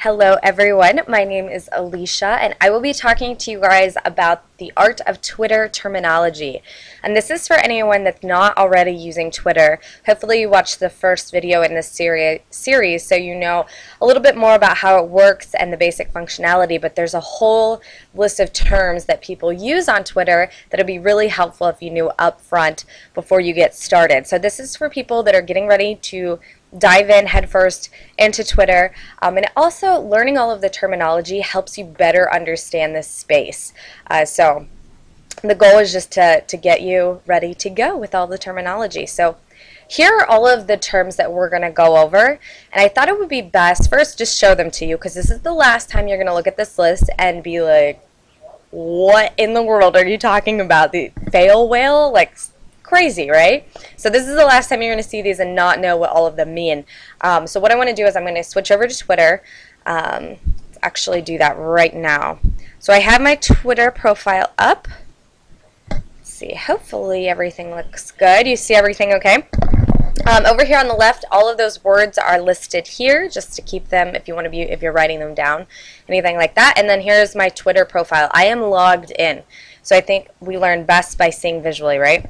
Hello everyone, my name is Alicia and I will be talking to you guys about the art of Twitter terminology. And this is for anyone that's not already using Twitter. Hopefully you watched the first video in this series so you know a little bit more about how it works and the basic functionality, but there's a whole list of terms that people use on Twitter that would be really helpful if you knew up front before you get started. So this is for people that are getting ready to dive in headfirst into Twitter, and also learning all of the terminology helps you better understand this space. So the goal is just to get you ready to go with all the terminology. So here are all of the terms that we're going to go over, and I thought it would be best first just show them to you because this is the last time you're going to look at this list and be like, what in the world are you talking about? The fail whale? Like, crazy, right? So this is the last time you're going to see these and not know what all of them mean. So what I want to do is I'm going to switch over to Twitter. Actually do that right now. So I have my Twitter profile up. Let's see, hopefully everything looks good. You see everything okay? Over here on the left, all of those words are listed here just to keep them if you want to be, if you're writing them down, anything like that. And then here's my Twitter profile. I am logged in. So I think we learn best by seeing visually, right?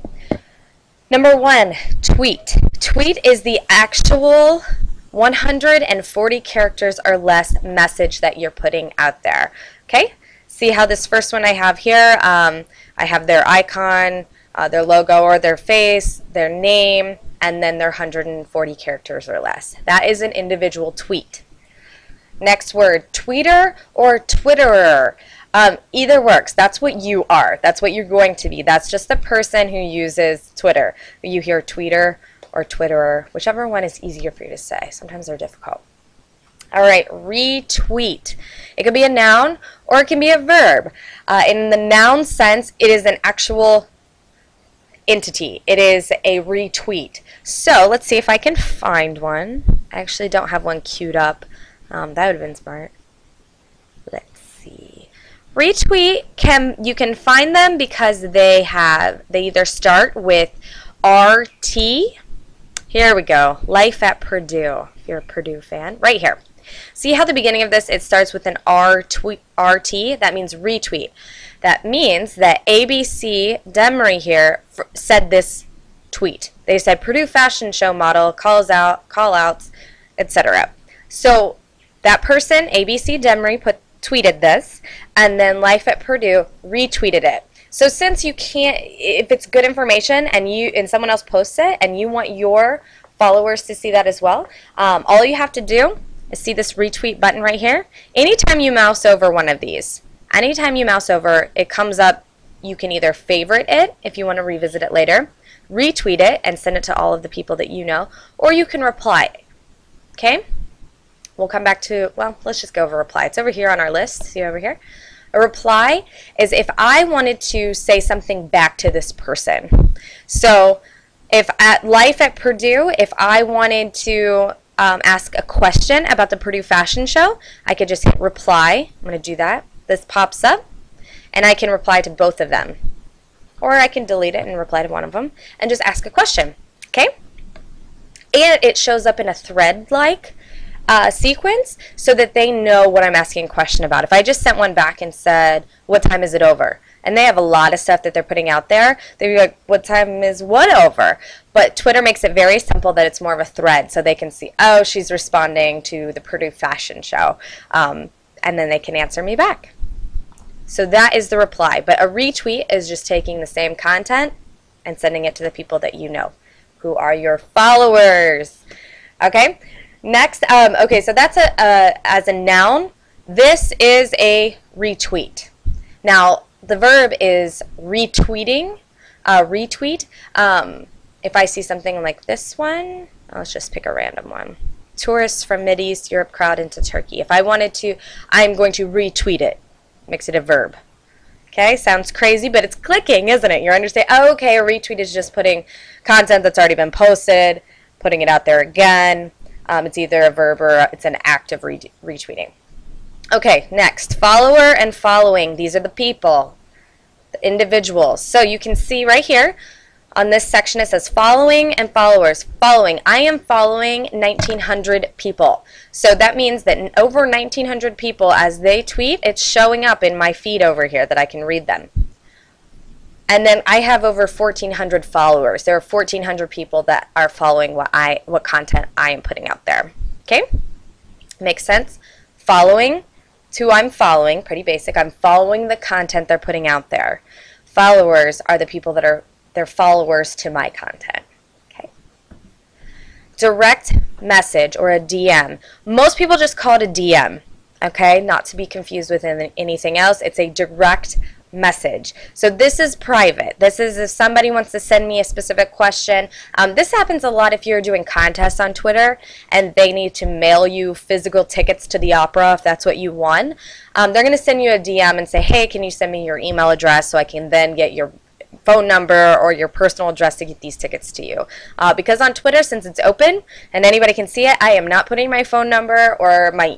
Number one, tweet. Tweet is the actual 140 characters or less message that you're putting out there. Okay? See how this first one I have here, I have their icon, their logo or their face, their name, and then their 140 characters or less. That is an individual tweet. Next word, tweeter or twitterer. Either works. That's what you are. That's what you're going to be. That's just the person who uses Twitter. You hear tweeter or twitterer, whichever one is easier for you to say. Sometimes they're difficult. All right, retweet. It could be a noun or it can be a verb. In the noun sense, it is an actual entity. It is a retweet. So let's see if I can find one. I actually don't have one queued up. That would have been smart. Let's see. Retweet, you can find them because they either start with RT. Here we go. Life at Purdue. If you're a Purdue fan, right here. See how the beginning of this, it starts with an RT? That means retweet. That means that ABC Demery here said this tweet. They said Purdue fashion show model call outs, etc. So that person, ABC Demery, tweeted this, and then Life at Purdue retweeted it. So since you can't, if it's good information and someone else posts it and you want your followers to see that as well, all you have to do is see this retweet button right here. Anytime you mouse over one of these, anytime you mouse over, it comes up. You can either favorite it if you want to revisit it later, retweet it and send it to all of the people that you know, or you can reply. Okay? We'll come back to, well, let's just go over reply. It's over here on our list. See over here? A reply is if I wanted to say something back to this person. So if at Life at Purdue, if I wanted to ask a question about the Purdue fashion show, I could just hit reply. I'm going to do that. This pops up, and I can reply to both of them. Or I can delete it and reply to one of them and just ask a question. Okay? And it shows up in a thread-like sequence so that they know what I'm asking a question about. If I just sent one back and said, what time is it over? And they have a lot of stuff that they're putting out there. They'd be like, what time is what over? But Twitter makes it very simple that it's more of a thread so they can see, oh, she's responding to the Purdue fashion show. And then they can answer me back. So that is the reply. But a retweet is just taking the same content and sending it to the people that you know, who are your followers. Okay? Next, okay, so that's as a noun. This is a retweet. Now, the verb is retweeting, retweet. If I see something like this one, let's just pick a random one. Tourists from Mideast Europe crowd into Turkey. If I wanted to, I'm going to retweet it. Makes it a verb. Okay, sounds crazy, but it's clicking, isn't it? You're understanding, oh, okay, a retweet is just putting content that's already been posted, putting it out there again. It's either a verb or it's an act of retweeting. Okay, next, follower and following. These are the people, the individuals. So you can see right here, On this section it says following and followers. Following. I am following 1,900 people. So that means that over 1,900 people, as they tweet, it's showing up in my feed over here that I can read them. And then I have over 1,400 followers. There are 1,400 people that are following what content I am putting out there. Okay? Makes sense? Following to I'm following, pretty basic. I'm following the content they're putting out there. Followers are the people that are they're followers to my content. Okay. Direct message or a DM. Most people just call it a DM. Okay, not to be confused with anything else. It's a direct message. So this is private. This is if somebody wants to send me a specific question. This happens a lot if you're doing contests on Twitter and they need to mail you physical tickets to the opera if that's what you won. They're going to send you a DM and say, hey, can you send me your email address so I can then get your phone number or your personal address to get these tickets to you. Because on Twitter, since it's open and anybody can see it, I am not putting my phone number or my,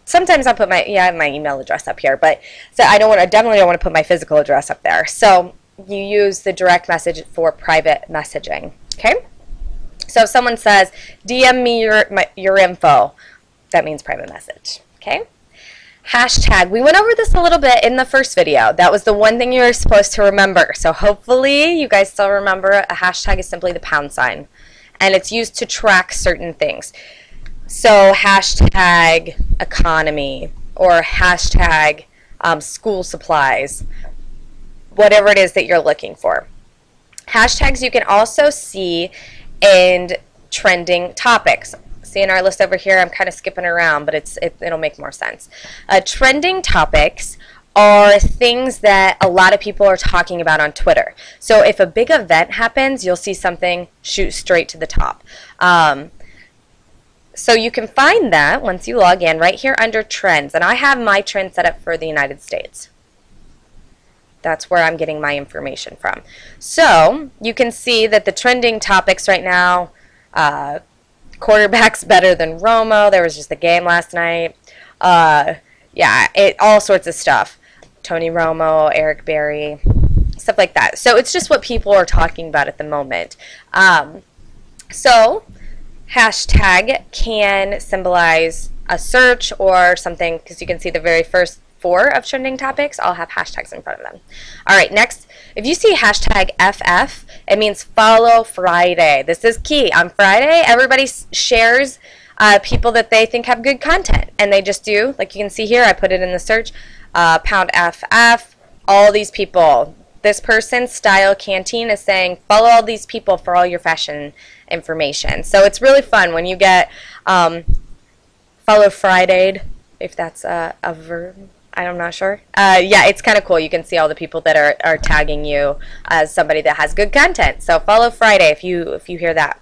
sometimes I'll put my, I have my email address up here, but so I definitely don't want to put my physical address up there. So you use the direct message for private messaging. Okay? So if someone says, DM me your info, that means private message. Okay? Hashtag. We went over this a little bit in the first video. That was the one thing you were supposed to remember. So hopefully you guys still remember a hashtag is simply the pound sign. And it's used to track certain things. So hashtag economy or hashtag school supplies. Whatever it is that you're looking for. Hashtags you can also see in trending topics. See in our list over here, I'm kind of skipping around, but it'll make more sense. Trending topics are things that a lot of people are talking about on Twitter. So if a big event happens, you'll see something shoot straight to the top. So you can find that once you log in right here under trends. And I have my trend set up for the United States. That's where I'm getting my information from. So you can see that the trending topics right now, quarterback's better than Romo. There was just a game last night. Yeah, all sorts of stuff. Tony Romo, Eric Berry, stuff like that. So it's just what people are talking about at the moment. So hashtag can symbolize a search or something, because you can see the very first 4 of trending topics all have hashtags in front of them. All right, next, if you see hashtag FF, it means follow Friday. This is key. On Friday, everybody shares people that they think have good content, and they just do, like you can see here, I put it in the search, pound FF, all these people. This person, Style Canteen, is saying follow all these people for all your fashion information. So it's really fun when you get follow Friday, if that's a verb. I'm not sure. Yeah, it's kind of cool. You can see all the people that are tagging you as somebody that has good content. So follow Friday if you hear that.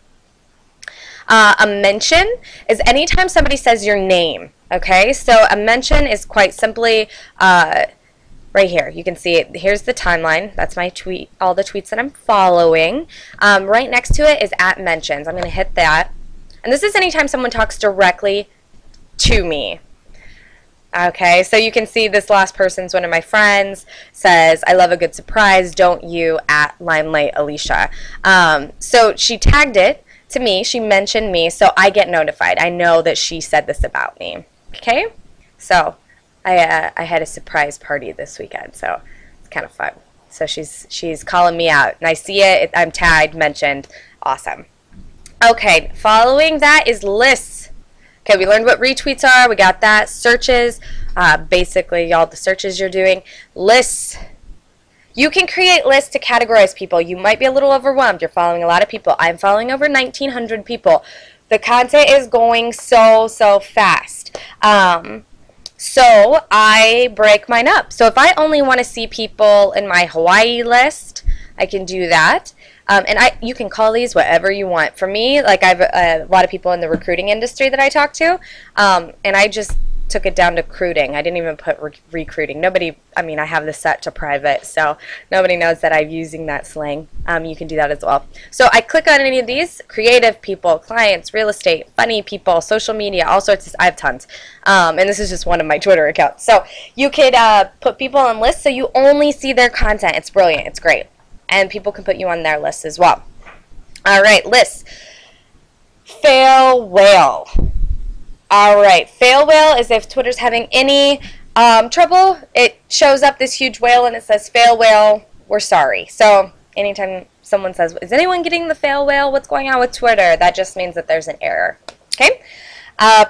A mention is anytime somebody says your name. Okay, so a mention is quite simply right here. You can see it. Here's the timeline. That's my tweet, all the tweets that I'm following. Right next to it is @mentions. I'm going to hit that. And this is anytime someone talks directly to me. Okay, so you can see this last person's one of my friends, says, I love a good surprise, don't you, @Limelight Alicia. So she tagged it to me, she mentioned me, so I get notified. I know that she said this about me. Okay, so I had a surprise party this weekend, so it's kind of fun. So she's calling me out, and I see it, I'm tagged, mentioned, awesome. Okay, following that is lists. Okay, we learned what retweets are. We got that. Searches, basically all the searches you're doing. Lists. You can create lists to categorize people. You might be a little overwhelmed. You're following a lot of people. I'm following over 1,900 people. The content is going so fast. So I break mine up. So if I only want to see people in my Hawaii list, I can do that. And you can call these whatever you want. For me, like I have a lot of people in the recruiting industry that I talk to, and I just took it down to recruiting. I didn't even put recruiting. Nobody, I mean, I have this set to private, so nobody knows that I'm using that slang. You can do that as well. So I click on any of these, creative people, clients, real estate, funny people, social media, all sorts of, I have tons. And this is just one of my Twitter accounts. So you could put people on lists so you only see their content. It's brilliant. It's great. and people can put you on their list as well. All right, lists. Fail whale. All right, fail whale is if Twitter's having any trouble, it shows up this huge whale and it says fail whale, we're sorry. So anytime someone says, is anyone getting the fail whale? What's going on with Twitter? That just means that there's an error. Okay.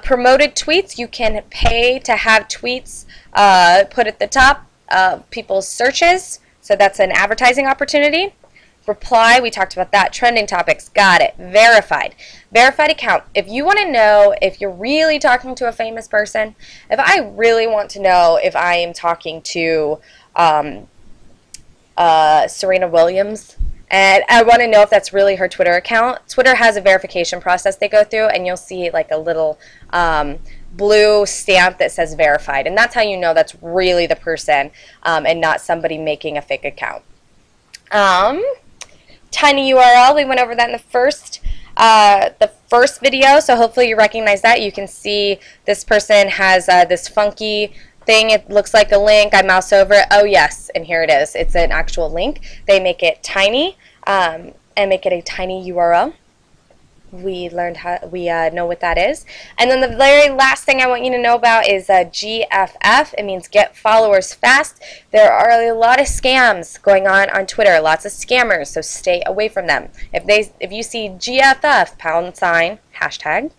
Promoted tweets, you can pay to have tweets put at the top of people's searches. So that's an advertising opportunity. Reply, we talked about that. Trending topics, got it. Verified. Verified account. If you want to know if you're really talking to a famous person, if I really want to know if I am talking to Serena Williams, and I want to know if that's really her Twitter account, Twitter has a verification process they go through, and you'll see like a little blue stamp that says verified, and that's how you know that's really the person and not somebody making a fake account. Tiny URL, we went over that in the first video, so hopefully you recognize that. You can see this person has this funky thing. It looks like a link. I mouse over it. Oh yes, and here it is. It's an actual link. They make it tiny and make it a tiny URL. We learned how, we know what that is. And then the very last thing I want you to know about is GFF. It means get followers fast. There are a lot of scams going on Twitter, lots of scammers, so stay away from them. If you see GFF, #, hashtag,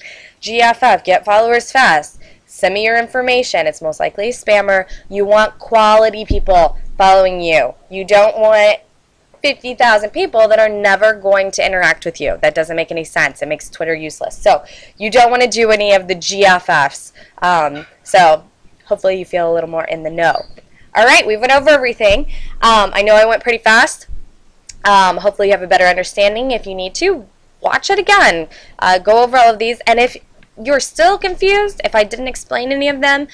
GFF, get followers fast, send me your information. It's most likely a spammer. You want quality people following you. You don't want 50,000 people that are never going to interact with you. That doesn't make any sense. It makes Twitter useless. So you don't want to do any of the GFFs. So hopefully you feel a little more in the know. All right, we went over everything. I know I went pretty fast. Hopefully you have a better understanding. If you need to, watch it again. Go over all of these. And if you're still confused, if I didn't explain any of them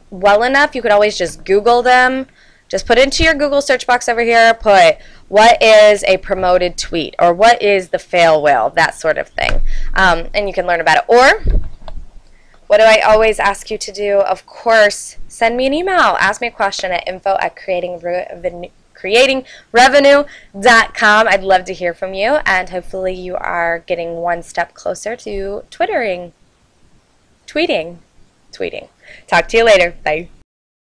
well enough, you could always just Google them. Just put into your Google search box over here, put what is a promoted tweet or what is the fail whale, that sort of thing. And you can learn about it. Or what do I always ask you to do? Of course, send me an email. Ask me a question at info@creatingrevenue.com. I'd love to hear from you, and hopefully you are getting one step closer to tweeting. Talk to you later. Bye.